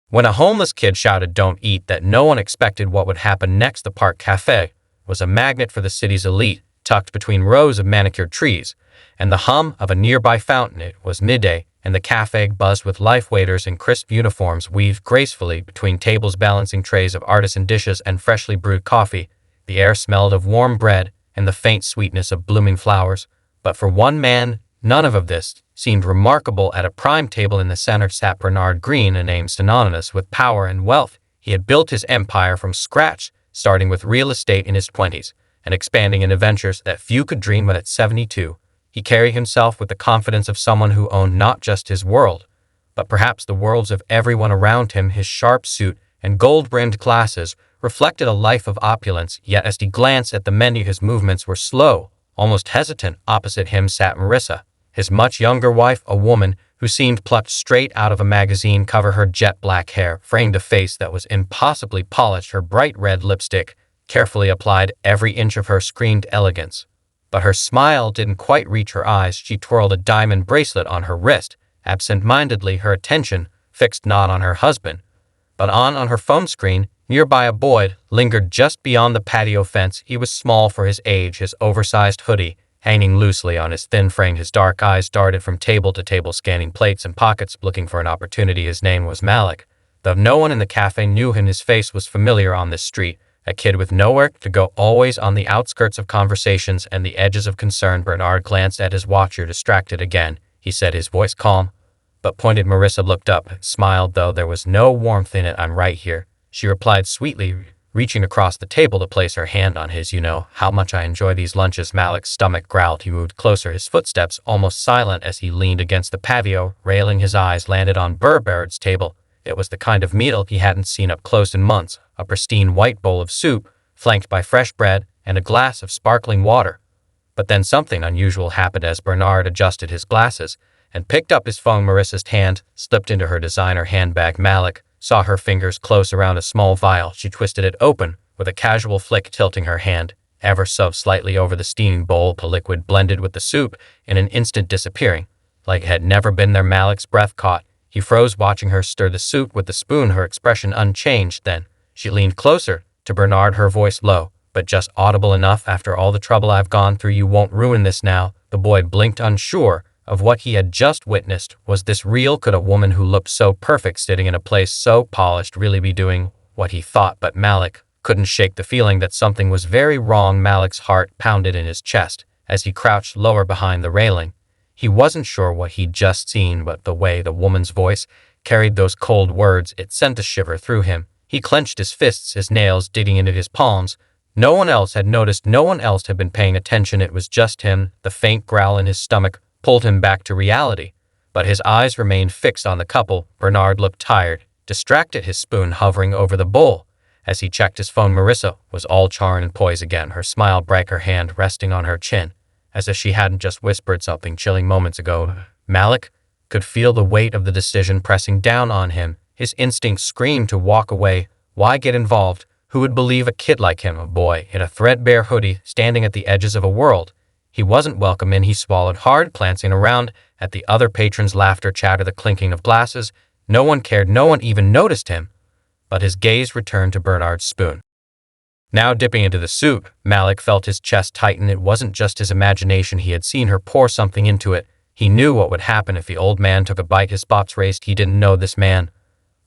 When a homeless kid shouted "Don't eat," that no one expected what would happen next. The Park Cafe was a magnet for the city's elite, tucked between rows of manicured trees, and the hum of a nearby fountain. It was midday, and the cafe buzzed with life. Waiters in crisp uniforms weaved gracefully between tables, balancing trays of artisan dishes and freshly brewed coffee. The air smelled of warm bread and the faint sweetness of blooming flowers. But for one man, none of this seemed remarkable. At a prime table in the center sat Bernard Green, a name synonymous with power and wealth. He had built his empire from scratch, starting with real estate in his 20s and expanding into ventures that few could dream of at 72. He carried himself with the confidence of someone who owned not just his world, but perhaps the worlds of everyone around him. His sharp suit and gold-brimmed glasses reflected a life of opulence, yet as he glanced at the menu his movements were slow, almost hesitant. Opposite him sat Marissa, his much younger wife, a woman who seemed plucked straight out of a magazine cover. Her jet-black hair framed a face that was impossibly polished. Her bright red lipstick, carefully applied, every inch of her screamed elegance. But her smile didn't quite reach her eyes. She twirled a diamond bracelet on her wrist, absent-mindedly, her attention fixed not on her husband, but on her phone screen. Nearby, a boy lingered just beyond the patio fence. He was small for his age, his oversized hoodie hanging loosely on his thin frame. His dark eyes darted from table to table, scanning plates and pockets, looking for an opportunity. His name was Malik. Though no one in the cafe knew him, his face was familiar on this street. A kid with nowhere to go, always on the outskirts of conversations and the edges of concern. Bernard glanced at his watch. "You're distracted again," he said, his voice calm but pointed. Marissa looked up, smiled, though there was no warmth in it. "I'm right here," she replied sweetly, reaching across the table to place her hand on his. "You know how much I enjoy these lunches." Malik's stomach growled. He moved closer, his footsteps almost silent as he leaned against the patio railing. His eyes landed on Bernard's table. It was the kind of meal he hadn't seen up close in months, a pristine white bowl of soup, flanked by fresh bread and a glass of sparkling water. But then something unusual happened as Bernard adjusted his glasses and picked up his phone. Marissa's hand slipped into her designer handbag. Malik saw her fingers close around a small vial. She twisted it open with a casual flick, tilting her hand ever so slightly over the steaming bowl. The liquid blended with the soup in an instant, disappearing like it had never been there. Malik's breath caught. He froze, watching her stir the soup with the spoon, her expression unchanged. Then she leaned closer to Bernard, her voice low, but just audible enough. "After all the trouble I've gone through, you won't ruin this now." The boy blinked, unsure of what he had just witnessed. Was this real? Could a woman who looked so perfect, sitting in a place so polished, really be doing what he thought? But Malik couldn't shake the feeling that something was very wrong. Malik's heart pounded in his chest as he crouched lower behind the railing. He wasn't sure what he'd just seen, but the way the woman's voice carried those cold words, it sent a shiver through him. He clenched his fists, his nails digging into his palms. No one else had noticed, no one else had been paying attention. It was just him. The faint growl in his stomach pulled him back to reality, but his eyes remained fixed on the couple. Bernard looked tired, distracted, his spoon hovering over the bowl. As he checked his phone, Marissa was all charm and poise again, her smile bright, her hand resting on her chin, as if she hadn't just whispered something chilling moments ago. Malik could feel the weight of the decision pressing down on him. His instinct screamed to walk away. Why get involved? Who would believe a kid like him, a boy in a threadbare hoodie, standing at the edges of a world he wasn't welcome in? He swallowed hard, glancing around at the other patrons. Laughter, chatter, the clinking of glasses. No one cared, no one even noticed him. But his gaze returned to Bernard's spoon, now dipping into the soup. Malik felt his chest tighten. It wasn't just his imagination. He had seen her pour something into it. He knew what would happen if the old man took a bite. His spots raced. He didn't know this man,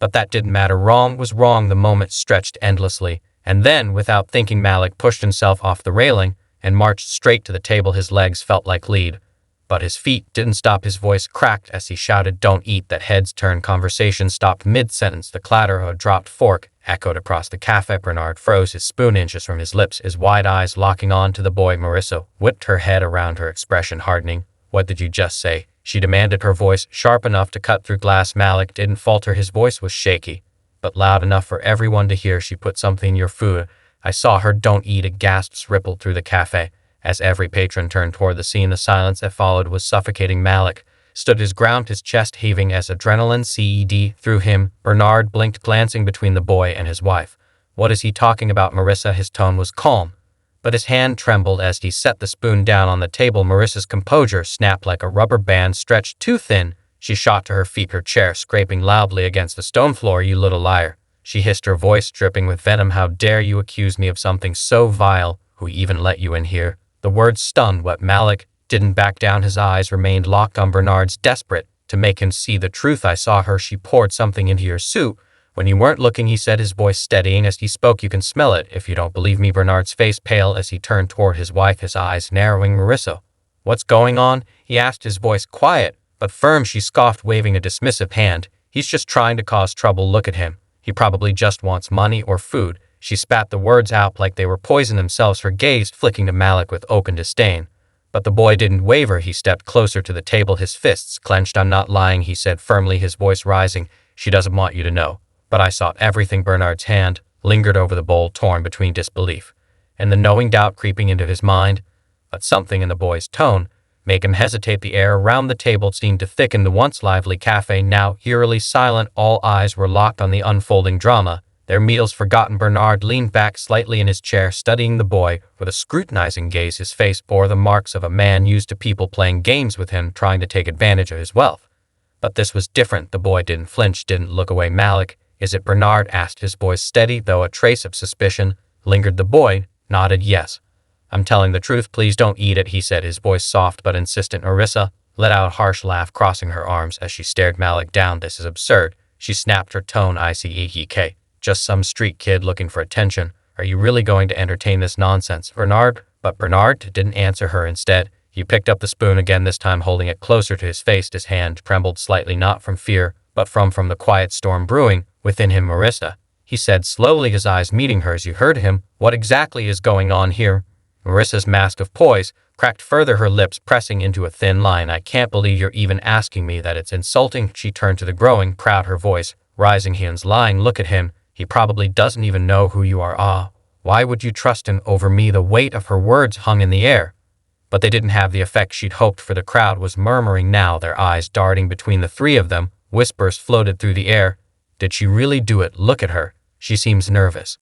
but that didn't matter. Wrong was wrong. The moment stretched endlessly, and then, without thinking, Malik pushed himself off the railing and marched straight to the table. His legs felt like lead, but his feet didn't stop. His voice cracked as he shouted, "Don't eat." That heads turned. Conversation stopped mid-sentence. The clatter of a dropped fork echoed across the cafe. Bernard froze, his spoon inches from his lips, his wide eyes locking on to the boy. Marissa whipped her head around, her expression hardening. "What did you just say?" she demanded, her voice sharp enough to cut through glass. Malik didn't falter. His voice was shaky, but loud enough for everyone to hear. "She put something in your food. I saw her." "Don't eat it." Gasps rippled through the cafe as every patron turned toward the scene. The silence that followed was suffocating. Malik stood his ground, his chest heaving as adrenaline surged through him. Bernard blinked, glancing between the boy and his wife. "What is he talking about, Marissa?" His tone was calm, but his hand trembled as he set the spoon down on the table. Marissa's composure snapped like a rubber band stretched too thin. She shot to her feet, her chair scraping loudly against the stone floor. You little liar, she hissed, her voice dripping with venom. How dare you accuse me of something so vile? Who even let you in here? The words stunned what Malik didn't back down. His eyes remained locked on Bernard's, desperate to make him see the truth. I saw her. She poured something into your soup when you weren't looking, he said, his voice steadying as he spoke. You can smell it if you don't believe me. Bernard's face pale as he turned toward his wife, his eyes narrowing. Marissa, what's going on? He asked, his voice quiet but firm. She scoffed, waving a dismissive hand. He's just trying to cause trouble. Look at him. He probably just wants money or food. She spat the words out like they were poison themselves, her gaze flicking to Malik with open disdain. But the boy didn't waver. He stepped closer to the table, his fists clenched. I'm not lying, he said firmly, his voice rising. She doesn't want you to know. But I saw everything. Bernard's hand lingered over the bowl, torn between disbelief and the knowing doubt creeping into his mind. But something in the boy's tone made him hesitate. The air around the table seemed to thicken. The once lively cafe now eerily silent. All eyes were locked on the unfolding drama, their meals forgotten. Bernard leaned back slightly in his chair, studying the boy with a scrutinizing gaze. His face bore the marks of a man used to people playing games with him, trying to take advantage of his wealth. But this was different. The boy didn't flinch, didn't look away. Malik, is it? Bernard asked, his voice steady, though a trace of suspicion lingered. The boy nodded yes. I'm telling the truth. Please don't eat it, he said, his voice soft but insistent. Marissa let out a harsh laugh, crossing her arms as she stared Malik down. This is absurd, she snapped, her tone icy. Just some street kid looking for attention. Are you really going to entertain this nonsense, Bernard? But Bernard didn't answer her. Instead, he picked up the spoon again, this time holding it closer to his face. His hand trembled slightly, not from fear, but from the quiet storm brewing within him. Marissa, he said slowly, his eyes meeting hers. You heard him. What exactly is going on here? Marissa's mask of poise cracked further, her lips pressing into a thin line. I can't believe you're even asking me that. It's insulting. She turned to the growing crowd, her voice rising. He's lying. Look at him. He probably doesn't even know who you are. Why would you trust him over me? The weight of her words hung in the air, but they didn't have the effect she'd hoped for. The crowd was murmuring now, their eyes darting between the three of them. Whispers floated through the air. Did she really do it? Look at her. She seems nervous.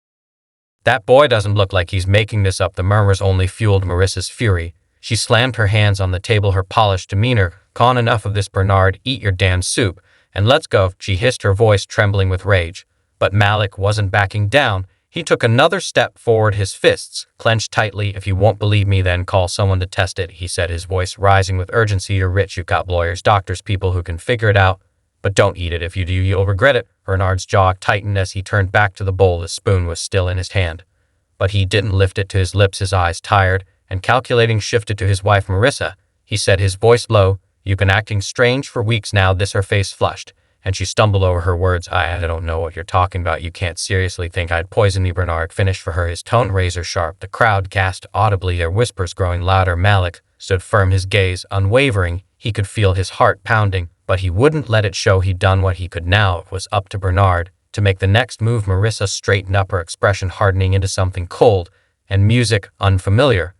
That boy doesn't look like he's making this up. The murmurs only fueled Marissa's fury. She slammed her hands on the table, her polished demeanor gone. Enough of this, Bernard. Eat your damn soup and let's go, she hissed, her voice trembling with rage. But Malik wasn't backing down. He took another step forward, his fists clenched tightly. If you won't believe me, then call someone to test it, he said, his voice rising with urgency. You're rich, you've got lawyers, doctors, people who can figure it out. But don't eat it. If you do, you'll regret it. Bernard's jaw tightened as he turned back to the bowl. The spoon was still in his hand, but he didn't lift it to his lips. His eyes, tired and calculating, shifted to his wife. Marissa, he said, his voice low, you've been acting strange for weeks now. This, her face flushed, and she stumbled over her words. I don't know what you're talking about. You can't seriously think I'd poison you, Bernard finished for her, his tone razor sharp. The crowd gasped audibly, their whispers growing louder. Malik stood firm, his gaze unwavering. He could feel his heart pounding, but he wouldn't let it show. He'd done what he could. Now it was up to Bernard to make the next move. Marissa straightened up, her expression hardening into something cold and music unfamiliar.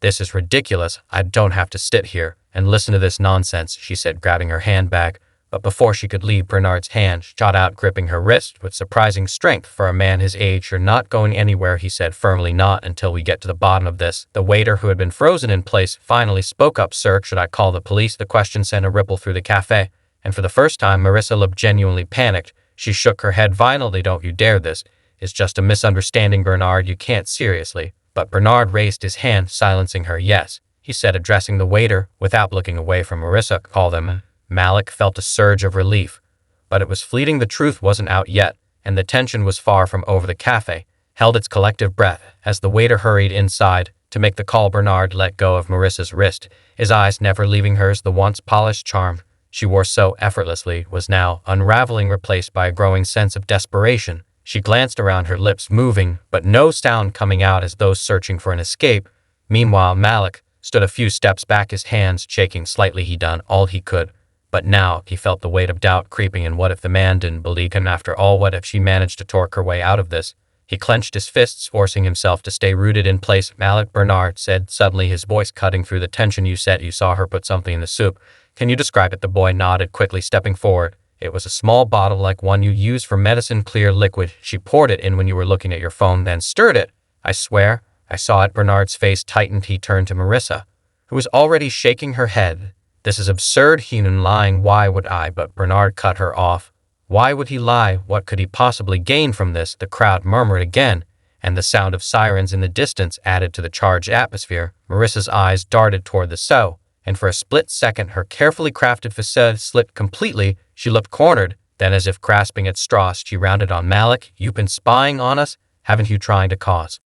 This is ridiculous. I don't have to sit here and listen to this nonsense, she said, grabbing her handbag. But before she could leave, Bernard's hand shot out, gripping her wrist with surprising strength for a man his age. You're not going anywhere, he said firmly. Not until we get to the bottom of this. The waiter, who had been frozen in place, finally spoke up. Sir, should I call the police? The question sent a ripple through the cafe, and for the first time Marissa looked genuinely panicked. She shook her head violently. Don't you dare. This is just a misunderstanding, Bernard. You can't seriously. But Bernard raised his hand, silencing her. Yes, he said, addressing the waiter without looking away from Marissa. Call them. Malik felt a surge of relief, but it was fleeting. The truth wasn't out yet, and the tension was far from over. The cafe held its collective breath as the waiter hurried inside to make the call. Bernard let go of Marissa's wrist, his eyes never leaving hers. The once polished charm she wore so effortlessly was now unraveling, replaced by a growing sense of desperation. She glanced around, her lips moving, but no sound coming out, as though searching for an escape. Meanwhile, Malik stood a few steps back, his hands shaking slightly. He'd done all he could. But now he felt the weight of doubt creeping in. What if the man didn't believe him after all? What if she managed to torque her way out of this? He clenched his fists, forcing himself to stay rooted in place. Malik, Bernard said suddenly, his voice cutting through the tension. You said you saw her put something in the soup. Can you describe it? The boy nodded, quickly stepping forward. It was a small bottle like one you use for medicine, clear liquid. She poured it in when you were looking at your phone, then stirred it. I swear I saw it. Bernard's face tightened. He turned to Marissa, who was already shaking her head. This is absurd, Heenan lying. Why would I? But Bernard cut her off. Why would he lie? What could he possibly gain from this? The crowd murmured again, and the sound of sirens in the distance added to the charged atmosphere. Marissa's eyes darted toward the so, and for a split second her carefully crafted facade slipped completely. She looked cornered, then as if grasping at straws, she rounded on Malik. You've been spying on us, haven't you, trying to cause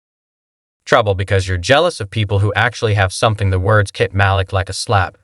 trouble because you're jealous of people who actually have something? The words hit Malik like a slap.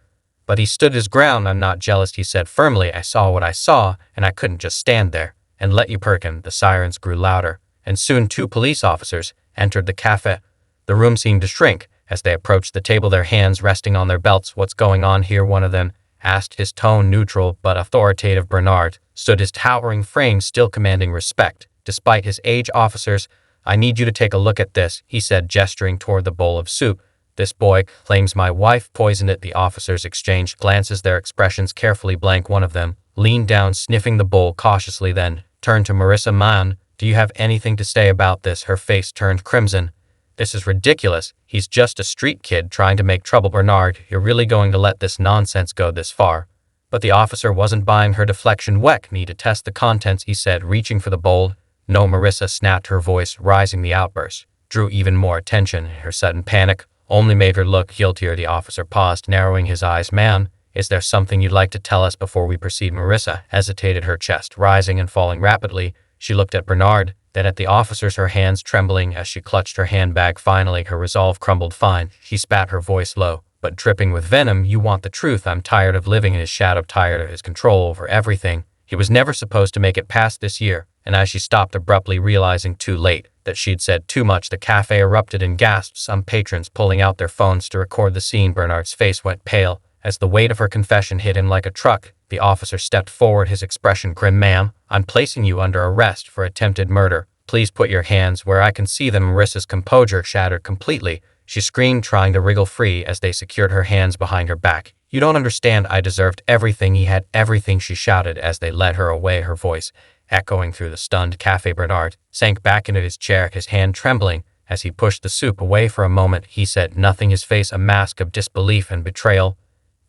But he stood his ground. I'm not jealous, he said firmly. I saw what I saw, and I couldn't just stand there and let you perkin. The sirens grew louder, and soon 2 police officers entered the cafe. The room seemed to shrink as they approached the table, their hands resting on their belts. What's going on here? One of them asked, his tone neutral but authoritative. Bernard stood his towering frame, still commanding respect despite his age. Officers, I need you to take a look at this, he said, gesturing toward the bowl of soup. This boy claims my wife poisoned it. The officers exchanged glances, their expressions carefully blank. One of them leaned down, sniffing the bowl cautiously, then turned to Marissa. Man, do you have anything to say about this? Her face turned crimson. This is ridiculous. He's just a street kid trying to make trouble. Bernard, you're really going to let this nonsense go this far? But the officer wasn't buying her deflection. Weck, need to test the contents, he said, reaching for the bowl. No, Marissa snapped, her voice rising. The outburst drew even more attention. Her sudden panic only made her look guiltier. The officer paused, narrowing his eyes. Man, is there something you'd like to tell us before we proceed? Marissa hesitated, her chest rising and falling rapidly. She looked at Bernard, then at the officers, her hands trembling as she clutched her handbag. Finally, her resolve crumbled. Fine, she spat, her voice low but dripping with venom. You want the truth. I'm tired of living in his shadow, tired of his control over everything. He was never supposed to make it past this year. And as she stopped abruptly, realizing too late that she'd said too much, the cafe erupted in gasps, some patrons pulling out their phones to record the scene. Bernard's face went pale as the weight of her confession hit him like a truck. The officer stepped forward, his expression grim. Ma'am, I'm placing you under arrest for attempted murder. Please put your hands where I can see them. Marissa's composure shattered completely. She screamed, trying to wriggle free as they secured her hands behind her back. You don't understand. I deserved everything. He had everything, she shouted as they led her away, her voice echoing through the stunned cafe. Bernard sank back into his chair, his hand trembling as he pushed the soup away. For a moment, he said nothing, his face a mask of disbelief and betrayal.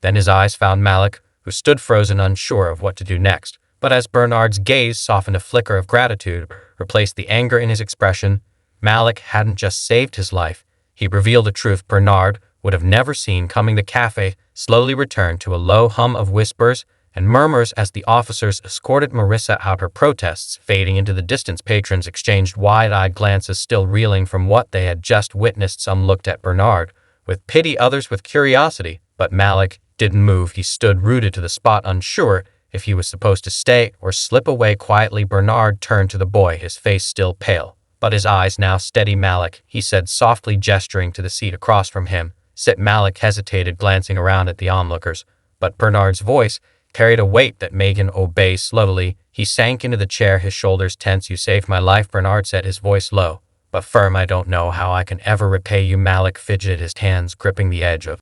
Then his eyes found Malik, who stood frozen, unsure of what to do next. But as Bernard's gaze softened, a flicker of gratitude replaced the anger in his expression. Malik hadn't just saved his life. He revealed a truth Bernard would have never seen coming. The cafe slowly returned to a low hum of whispers and murmurs as the officers escorted Marissa out, her protests fading into the distance. Patrons exchanged wide-eyed glances, still reeling from what they had just witnessed. Some looked at Bernard with pity, others with curiosity, but Malik didn't move. He stood rooted to the spot, unsure if he was supposed to stay or slip away quietly. Bernard turned to the boy, his face still pale, but his eyes now steady. Malik, he said softly, gesturing to the seat across from him. Sit. Malik hesitated, glancing around at the onlookers, but Bernard's voice carried a weight that made him obey. Slowly, he sank into the chair, his shoulders tense. You saved my life, Bernard said, his voice low but firm. I don't know how I can ever repay you. Malik fidgeted, his hands gripping the edge of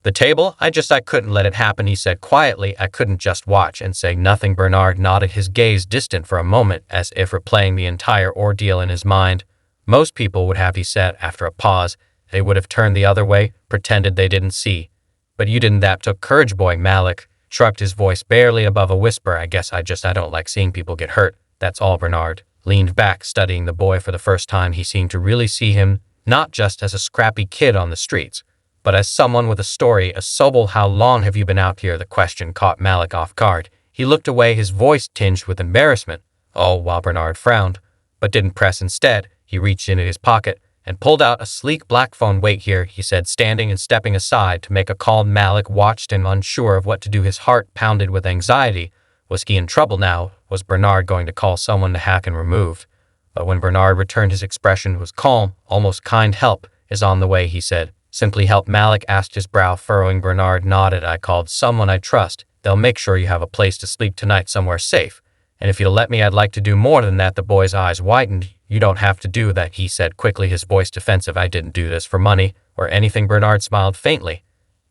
the table. I couldn't let it happen, he said quietly. I couldn't just watch and say nothing. Bernard nodded, his gaze distant for a moment, as if replaying the entire ordeal in his mind. Most people would have, he said after a pause. They would have turned the other way, pretended they didn't see. But you didn't. That took courage, boy. Malik shrugged, his voice barely above a whisper. I guess I don't like seeing people get hurt. That's all. Bernard leaned back, studying the boy for the first time. He seemed to really see him, not just as a scrappy kid on the streets, but as someone with a story, a soul. How long have you been out here? The question caught Malik off guard. He looked away, his voice tinged with embarrassment. Oh, while Bernard frowned, but didn't press. Instead, he reached into his pocket and pulled out a sleek black phone. Wait here, he said, standing and stepping aside to make a call. Malik watched him, unsure of what to do. His heart pounded with anxiety. Was he in trouble now? Was Bernard going to call someone to hack and remove? But when Bernard returned, his expression was calm, almost kind. Help is on the way, he said. Simply help? Malik asked, his brow furrowing. Bernard nodded. I called someone I trust. They'll make sure you have a place to sleep tonight, somewhere safe. And if you'll let me, I'd like to do more than that. The boy's eyes widened. You don't have to do that, he said quickly, his voice defensive. I didn't do this for money or anything. Bernard smiled faintly.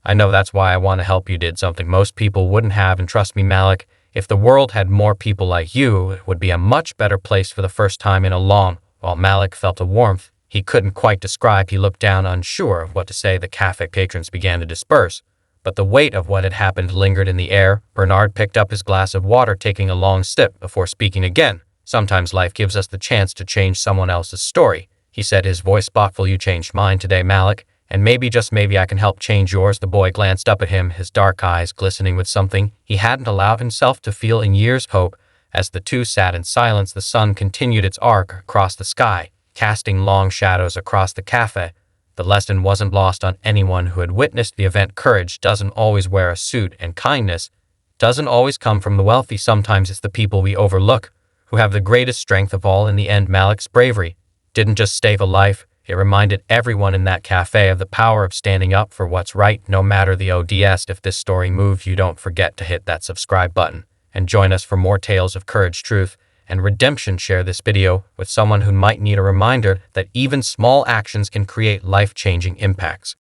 I know, that's why I want to help. You did something most people wouldn't have, and trust me, Malik, if the world had more people like you, it would be a much better place. For the first time in a long while, Malik felt a warmth he couldn't quite describe. He looked down, unsure of what to say. The cafe patrons began to disperse, But the weight of what had happened lingered in the air. Bernard picked up his glass of water, taking a long sip before speaking again. "Sometimes life gives us the chance to change someone else's story," he said, his voice thoughtful. "You changed mine today, Malik, and maybe, just maybe, I can help change yours." The boy glanced up at him, his dark eyes glistening with something he hadn't allowed himself to feel in years, hope. As the two sat in silence, the sun continued its arc across the sky, casting long shadows across the cafe. The lesson wasn't lost on anyone who had witnessed the event. Courage doesn't always wear a suit, and kindness doesn't always come from the wealthy. Sometimes it's the people we overlook who have the greatest strength of all. In the end, Malik's bravery didn't just save a life, it reminded everyone in that cafe of the power of standing up for what's right, no matter the odds. If this story moved you, don't forget to hit that subscribe button and join us for more tales of courage, truth, and redemption. Share this video with someone who might need a reminder that even small actions can create life-changing impacts.